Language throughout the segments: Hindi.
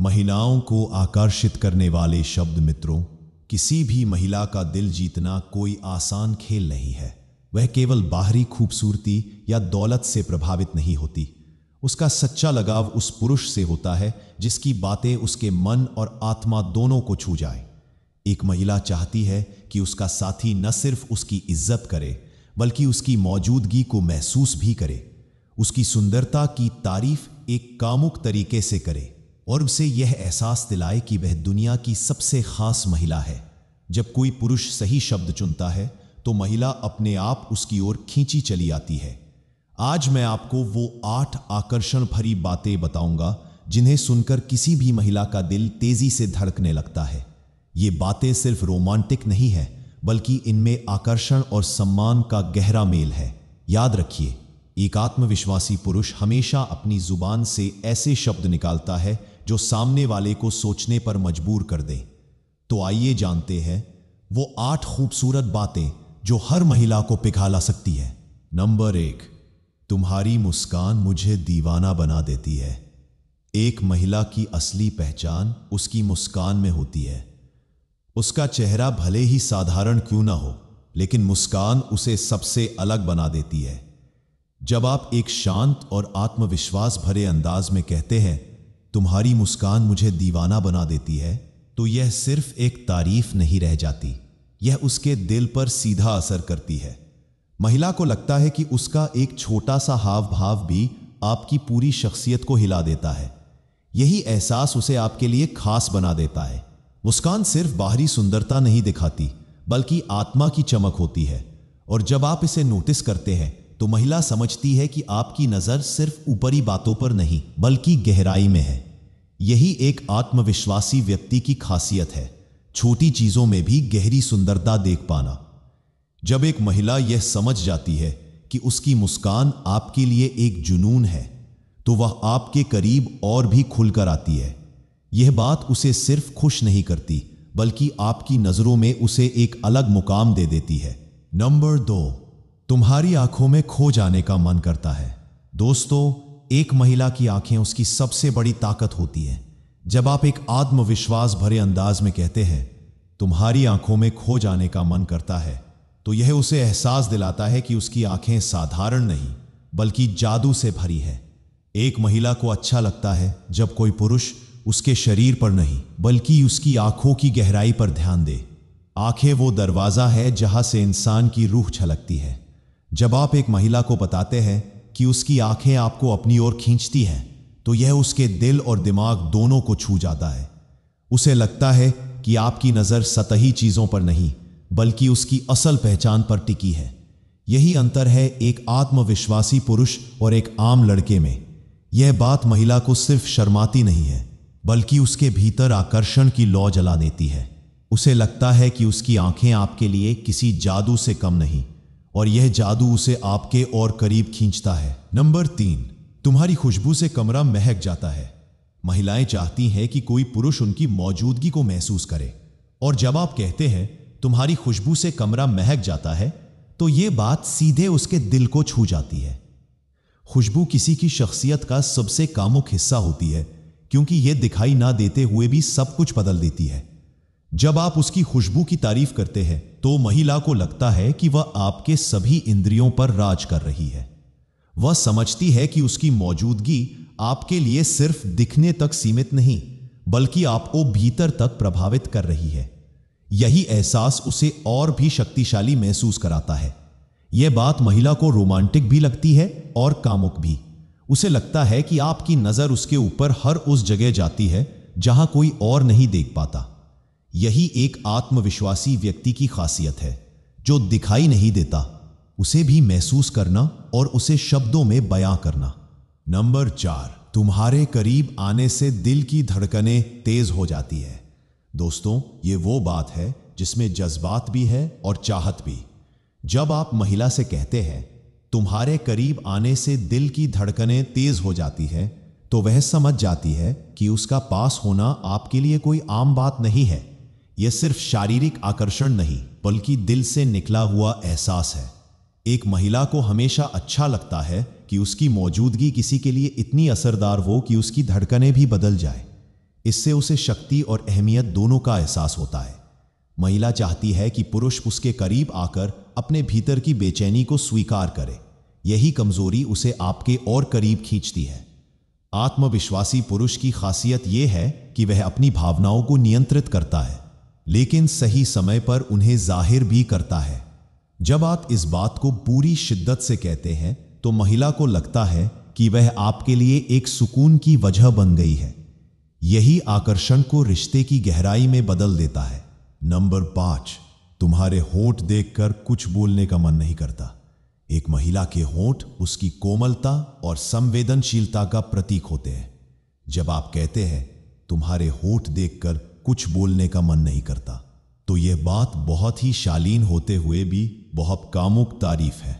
महिलाओं को आकर्षित करने वाले शब्द मित्रों, किसी भी महिला का दिल जीतना कोई आसान खेल नहीं है। वह केवल बाहरी खूबसूरती या दौलत से प्रभावित नहीं होती। उसका सच्चा लगाव उस पुरुष से होता है जिसकी बातें उसके मन और आत्मा दोनों को छू जाए। एक महिला चाहती है कि उसका साथी न सिर्फ उसकी इज्जत करे बल्कि उसकी मौजूदगी को महसूस भी करे, उसकी सुंदरता की तारीफ एक कामुक तरीके से करे और उसे यह एहसास दिलाए कि वह दुनिया की सबसे खास महिला है। जब कोई पुरुष सही शब्द चुनता है तो महिला अपने आप उसकी ओर खींची चली आती है। आज मैं आपको वो 8 आकर्षण भरी बातें बताऊंगा जिन्हें सुनकर किसी भी महिला का दिल तेजी से धड़कने लगता है। ये बातें सिर्फ रोमांटिक नहीं है बल्कि इनमें आकर्षण और सम्मान का गहरा मेल है। याद रखिए, एक आत्मविश्वासी पुरुष हमेशा अपनी जुबान से ऐसे शब्द निकालता है जो सामने वाले को सोचने पर मजबूर कर दे। तो आइए जानते हैं वो 8 खूबसूरत बातें जो हर महिला को पिघला सकती है। नंबर 1, तुम्हारी मुस्कान मुझे दीवाना बना देती है। एक महिला की असली पहचान उसकी मुस्कान में होती है। उसका चेहरा भले ही साधारण क्यों ना हो, लेकिन मुस्कान उसे सबसे अलग बना देती है। जब आप एक शांत और आत्मविश्वास भरे अंदाज में कहते हैं, तुम्हारी मुस्कान मुझे दीवाना बना देती है, तो यह सिर्फ एक तारीफ नहीं रह जाती, यह उसके दिल पर सीधा असर करती है। महिला को लगता है कि उसका एक छोटा सा हाव भाव भी आपकी पूरी शख्सियत को हिला देता है। यही एहसास उसे आपके लिए खास बना देता है। मुस्कान सिर्फ बाहरी सुंदरता नहीं दिखाती बल्कि आत्मा की चमक होती है, और जब आप इसे नोटिस करते हैं तो महिला समझती है कि आपकी नजर सिर्फ ऊपरी बातों पर नहीं बल्कि गहराई में है। यही एक आत्मविश्वासी व्यक्ति की खासियत है, छोटी चीजों में भी गहरी सुंदरता देख पाना। जब एक महिला यह समझ जाती है कि उसकी मुस्कान आपके लिए एक जुनून है, तो वह आपके करीब और भी खुलकर आती है। यह बात उसे सिर्फ खुश नहीं करती बल्कि आपकी नजरों में उसे एक अलग मुकाम दे देती है। नंबर 2, तुम्हारी आंखों में खो जाने का मन करता है। दोस्तों, एक महिला की आंखें उसकी सबसे बड़ी ताकत होती है। जब आप एक आत्मविश्वास भरे अंदाज में कहते हैं, तुम्हारी आंखों में खो जाने का मन करता है, तो यह उसे एहसास दिलाता है कि उसकी आंखें साधारण नहीं बल्कि जादू से भरी है। एक महिला को अच्छा लगता है जब कोई पुरुष उसके शरीर पर नहीं बल्कि उसकी आंखों की गहराई पर ध्यान दे। आंखें वो दरवाजा है जहां से इंसान की रूह छलकती है। जब आप एक महिला को बताते हैं कि उसकी आंखें आपको अपनी ओर खींचती हैं, तो यह उसके दिल और दिमाग दोनों को छू जाता है। उसे लगता है कि आपकी नजर सतही चीजों पर नहीं बल्कि उसकी असल पहचान पर टिकी है। यही अंतर है एक आत्मविश्वासी पुरुष और एक आम लड़के में। यह बात महिला को सिर्फ शर्माती नहीं है बल्कि उसके भीतर आकर्षण की लौ जला देती है। उसे लगता है कि उसकी आंखें आपके लिए किसी जादू से कम नहीं, और यह जादू उसे आपके और करीब खींचता है। नंबर 3, तुम्हारी खुशबू से कमरा महक जाता है। महिलाएं चाहती हैं कि कोई पुरुष उनकी मौजूदगी को महसूस करे, और जब आप कहते हैं तुम्हारी खुशबू से कमरा महक जाता है, तो यह बात सीधे उसके दिल को छू जाती है। खुशबू किसी की शख्सियत का सबसे कामुक हिस्सा होती है क्योंकि यह दिखाई ना देते हुए भी सब कुछ बदल देती है। जब आप उसकी खुशबू की तारीफ करते हैं तो महिला को लगता है कि वह आपके सभी इंद्रियों पर राज कर रही है। वह समझती है कि उसकी मौजूदगी आपके लिए सिर्फ दिखने तक सीमित नहीं बल्कि आपको भीतर तक प्रभावित कर रही है। यही एहसास उसे और भी शक्तिशाली महसूस कराता है। यह बात महिला को रोमांटिक भी लगती है और कामुक भी। उसे लगता है कि आपकी नजर उसके ऊपर हर उस जगह जाती है जहां कोई और नहीं देख पाता। यही एक आत्मविश्वासी व्यक्ति की खासियत है, जो दिखाई नहीं देता उसे भी महसूस करना और उसे शब्दों में बयां करना। नंबर 4, तुम्हारे करीब आने से दिल की धड़कनें तेज हो जाती है। दोस्तों, ये वो बात है जिसमें जज्बात भी है और चाहत भी। जब आप महिला से कहते हैं तुम्हारे करीब आने से दिल की धड़कनें तेज हो जाती है, तो वह समझ जाती है कि उसका पास होना आपके लिए कोई आम बात नहीं है। यह सिर्फ शारीरिक आकर्षण नहीं बल्कि दिल से निकला हुआ एहसास है। एक महिला को हमेशा अच्छा लगता है कि उसकी मौजूदगी किसी के लिए इतनी असरदार हो कि उसकी धड़कनें भी बदल जाए। इससे उसे शक्ति और अहमियत दोनों का एहसास होता है। महिला चाहती है कि पुरुष उसके करीब आकर अपने भीतर की बेचैनी को स्वीकार करे। यही कमजोरी उसे आपके और करीब खींचती है। आत्मविश्वासी पुरुष की खासियत यह है कि वह अपनी भावनाओं को नियंत्रित करता है, लेकिन सही समय पर उन्हें जाहिर भी करता है। जब आप इस बात को पूरी शिद्दत से कहते हैं तो महिला को लगता है कि वह आपके लिए एक सुकून की वजह बन गई है। यही आकर्षण को रिश्ते की गहराई में बदल देता है। नंबर 5, तुम्हारे होंठ देखकर कुछ बोलने का मन नहीं करता। एक महिला के होंठ उसकी कोमलता और संवेदनशीलता का प्रतीक होते हैं। जब आप कहते हैं तुम्हारे होंठ देखकर कुछ बोलने का मन नहीं करता, तो यह बात बहुत ही शालीन होते हुए भी बहुत कामुक तारीफ है।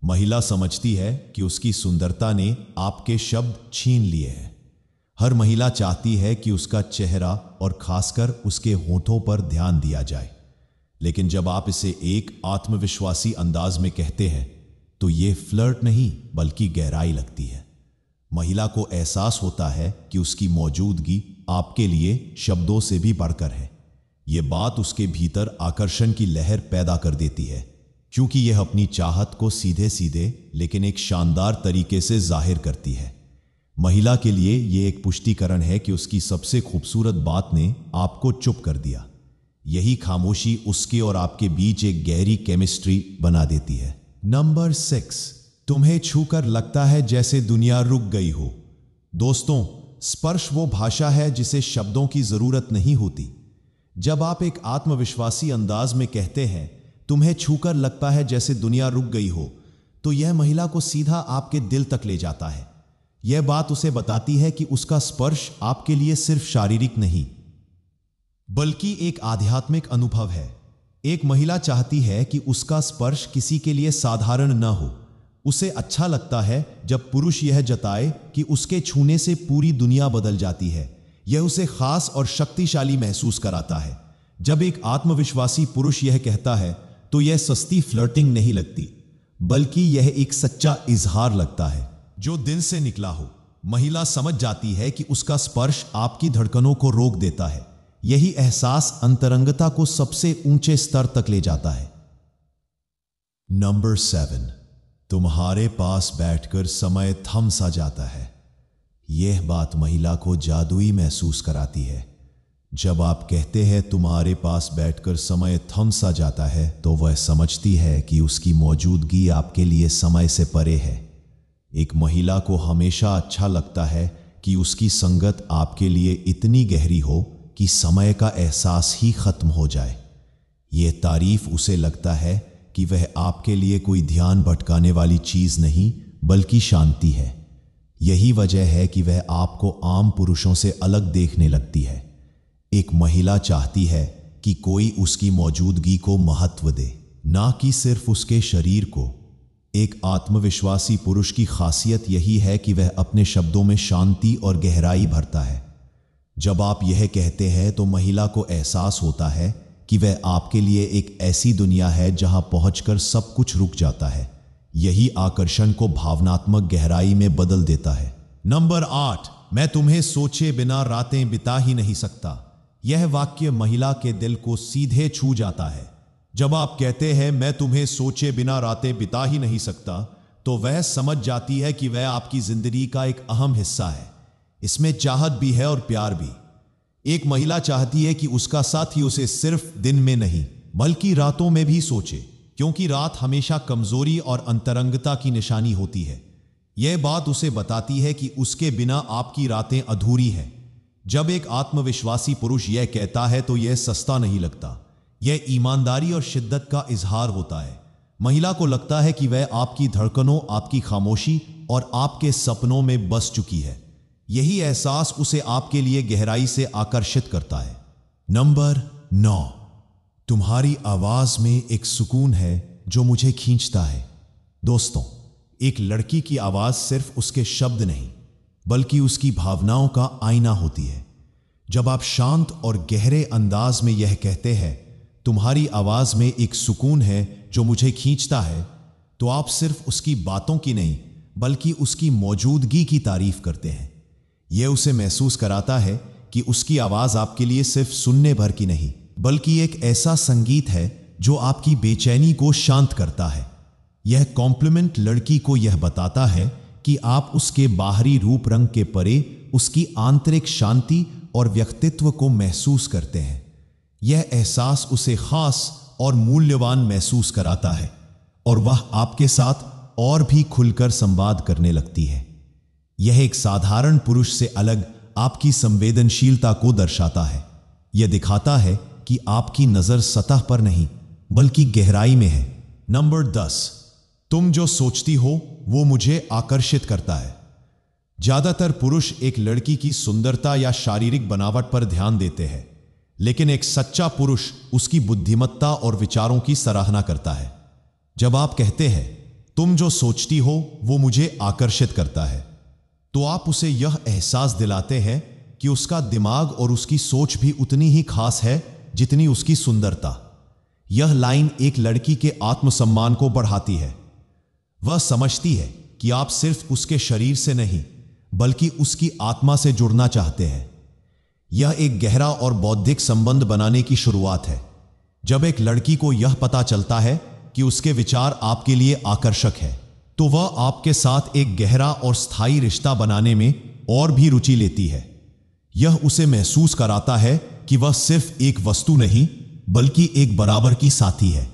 महिला समझती है कि उसकी सुंदरता ने आपके शब्द छीन लिए हैं। हर महिला चाहती है कि उसका चेहरा और खासकर उसके होठों पर ध्यान दिया जाए, लेकिन जब आप इसे एक आत्मविश्वासी अंदाज में कहते हैं तो यह फ्लर्ट नहीं बल्कि गहराई लगती है। महिला को एहसास होता है कि उसकी मौजूदगी आपके लिए शब्दों से भी बढ़कर है। यह बात उसके भीतर आकर्षण की लहर पैदा कर देती है, क्योंकि यह अपनी चाहत को सीधे सीधे लेकिन एक शानदार तरीके से जाहिर करती है। महिला के लिए यह एक पुष्टिकरण है कि उसकी सबसे खूबसूरत बात ने आपको चुप कर दिया। यही खामोशी उसके और आपके बीच एक गहरी केमिस्ट्री बना देती है। नंबर 6, तुम्हें छूकर लगता है जैसे दुनिया रुक गई हो। दोस्तों, स्पर्श वो भाषा है जिसे शब्दों की जरूरत नहीं होती। जब आप एक आत्मविश्वासी अंदाज में कहते हैं तुम्हें छूकर लगता है जैसे दुनिया रुक गई हो, तो यह महिला को सीधा आपके दिल तक ले जाता है। यह बात उसे बताती है कि उसका स्पर्श आपके लिए सिर्फ शारीरिक नहीं बल्कि एक आध्यात्मिक अनुभव है। एक महिला चाहती है कि उसका स्पर्श किसी के लिए साधारण न हो। उसे अच्छा लगता है जब पुरुष यह जताए कि उसके छूने से पूरी दुनिया बदल जाती है। यह उसे खास और शक्तिशाली महसूस कराता है। जब एक आत्मविश्वासी पुरुष यह कहता है तो यह सस्ती फ्लर्टिंग नहीं लगती, बल्कि यह एक सच्चा इजहार लगता है जो दिल से निकला हो। महिला समझ जाती है कि उसका स्पर्श आपकी धड़कनों को रोक देता है। यही एहसास अंतरंगता को सबसे ऊंचे स्तर तक ले जाता है। नंबर 7, तुम्हारे पास बैठकर समय थम सा जाता है। यह बात महिला को जादुई महसूस कराती है। जब आप कहते हैं तुम्हारे पास बैठकर समय थम सा जाता है, तो वह समझती है कि उसकी मौजूदगी आपके लिए समय से परे है। एक महिला को हमेशा अच्छा लगता है कि उसकी संगत आपके लिए इतनी गहरी हो कि समय का एहसास ही खत्म हो जाए। यह तारीफ उसे लगता है कि वह आपके लिए कोई ध्यान भटकाने वाली चीज नहीं बल्कि शांति है। यही वजह है कि वह आपको आम पुरुषों से अलग देखने लगती है। एक महिला चाहती है कि कोई उसकी मौजूदगी को महत्व दे, ना कि सिर्फ उसके शरीर को। एक आत्मविश्वासी पुरुष की खासियत यही है कि वह अपने शब्दों में शांति और गहराई भरता है। जब आप यह कहते हैं तो महिला को एहसास होता है कि वह आपके लिए एक ऐसी दुनिया है जहां पहुंचकर सब कुछ रुक जाता है। यही आकर्षण को भावनात्मक गहराई में बदल देता है। नंबर 8, मैं तुम्हें सोचे बिना रातें बिता ही नहीं सकता। यह वाक्य महिला के दिल को सीधे छू जाता है। जब आप कहते हैं मैं तुम्हें सोचे बिना रातें बिता ही नहीं सकता, तो वह समझ जाती है कि वह आपकी जिंदगी का एक अहम हिस्सा है। इसमें चाहत भी है और प्यार भी। एक महिला चाहती है कि उसका साथी उसे सिर्फ दिन में नहीं बल्कि रातों में भी सोचे, क्योंकि रात हमेशा कमजोरी और अंतरंगता की निशानी होती है। यह बात उसे बताती है कि उसके बिना आपकी रातें अधूरी हैं। जब एक आत्मविश्वासी पुरुष यह कहता है तो यह सस्ता नहीं लगता। यह ईमानदारी और शिद्दत का इजहार होता है। महिला को लगता है कि वह आपकी धड़कनों, आपकी खामोशी और आपके सपनों में बस चुकी है। यही एहसास उसे आपके लिए गहराई से आकर्षित करता है। नंबर 9, तुम्हारी आवाज में एक सुकून है जो मुझे खींचता है। दोस्तों, एक लड़की की आवाज सिर्फ उसके शब्द नहीं बल्कि उसकी भावनाओं का आईना होती है। जब आप शांत और गहरे अंदाज में यह कहते हैं तुम्हारी आवाज में एक सुकून है जो मुझे खींचता है, तो आप सिर्फ उसकी बातों की नहीं बल्कि उसकी मौजूदगी की तारीफ करते हैं। यह उसे महसूस कराता है कि उसकी आवाज आपके लिए सिर्फ सुनने भर की नहीं, बल्कि एक ऐसा संगीत है जो आपकी बेचैनी को शांत करता है। यह कॉम्प्लीमेंट लड़की को यह बताता है कि आप उसके बाहरी रूप रंग के परे उसकी आंतरिक शांति और व्यक्तित्व को महसूस करते हैं। यह एहसास उसे खास और मूल्यवान महसूस कराता है और वह आपके साथ और भी खुलकर संवाद करने लगती है। यह एक साधारण पुरुष से अलग आपकी संवेदनशीलता को दर्शाता है। यह दिखाता है कि आपकी नजर सतह पर नहीं बल्कि गहराई में है। नंबर 10, तुम जो सोचती हो वो मुझे आकर्षित करता है। ज्यादातर पुरुष एक लड़की की सुंदरता या शारीरिक बनावट पर ध्यान देते हैं, लेकिन एक सच्चा पुरुष उसकी बुद्धिमत्ता और विचारों की सराहना करता है। जब आप कहते हैं तुम जो सोचती हो वो मुझे आकर्षित करता है, तो आप उसे यह एहसास दिलाते हैं कि उसका दिमाग और उसकी सोच भी उतनी ही खास है जितनी उसकी सुंदरता। यह लाइन एक लड़की के आत्मसम्मान को बढ़ाती है। वह समझती है कि आप सिर्फ उसके शरीर से नहीं बल्कि उसकी आत्मा से जुड़ना चाहते हैं। यह एक गहरा और बौद्धिक संबंध बनाने की शुरुआत है। जब एक लड़की को यह पता चलता है कि उसके विचार आपके लिए आकर्षक है, तो वह आपके साथ एक गहरा और स्थायी रिश्ता बनाने में और भी रुचि लेती है। यह उसे महसूस कराता है कि वह सिर्फ एक वस्तु नहीं बल्कि एक बराबर की साथी है।